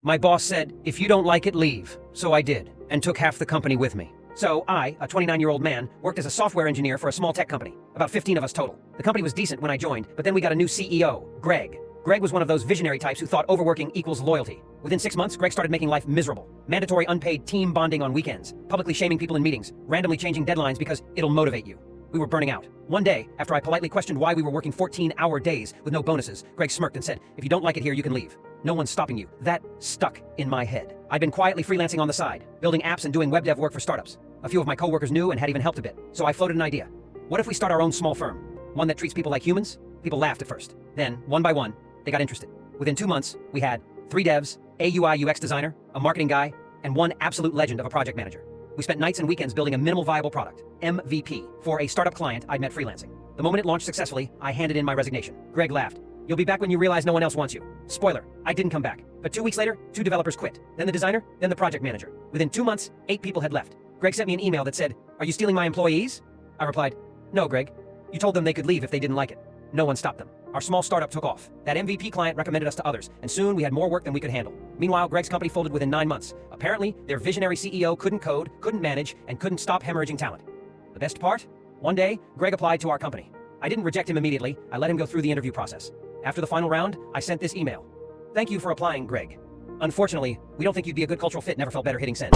My boss said, if you don't like it, leave. So I did, and took half the company with me. So I, a 29-year-old man, worked as a software engineer for a small tech company. About 15 of us total. The company was decent when I joined, but then we got a new CEO, Greg. Greg was one of those visionary types who thought overworking equals loyalty. Within 6 months, Greg started making life miserable. Mandatory unpaid team bonding on weekends, publicly shaming people in meetings, randomly changing deadlines because it'll motivate you. We were burning out. One day, after I politely questioned why we were working 14-hour days with no bonuses, Greg smirked and said, if you don't like it here, you can leave. No one's stopping you. That stuck in my head. I'd been quietly freelancing on the side, building apps and doing web dev work for startups. A few of my coworkers knew and had even helped a bit. So I floated an idea. What if we start our own small firm? One that treats people like humans? People laughed at first. Then, one by one, they got interested. Within 2 months, we had 3 devs, a UI UX designer, a marketing guy, and one absolute legend of a project manager. We spent nights and weekends building a minimal viable product, MVP, for a startup client I'd met freelancing. The moment it launched successfully, I handed in my resignation. Greg laughed. You'll be back when you realize no one else wants you. Spoiler, I didn't come back. But 2 weeks later, 2 developers quit. Then the designer, then the project manager. Within 2 months, 8 people had left. Greg sent me an email that said, are you stealing my employees? I replied, no, Greg. You told them they could leave if they didn't like it. No one stopped them. Our small startup took off. That MVP client recommended us to others, and soon we had more work than we could handle. Meanwhile, Greg's company folded within 9 months. Apparently, their visionary CEO couldn't code, couldn't manage, and couldn't stop hemorrhaging talent. The best part? One day, Greg applied to our company. I didn't reject him immediately. I let him go through the interview process. After the final round, I sent this email. Thank you for applying, Greg. Unfortunately, we don't think you'd be a good cultural fit. Never felt better hitting send.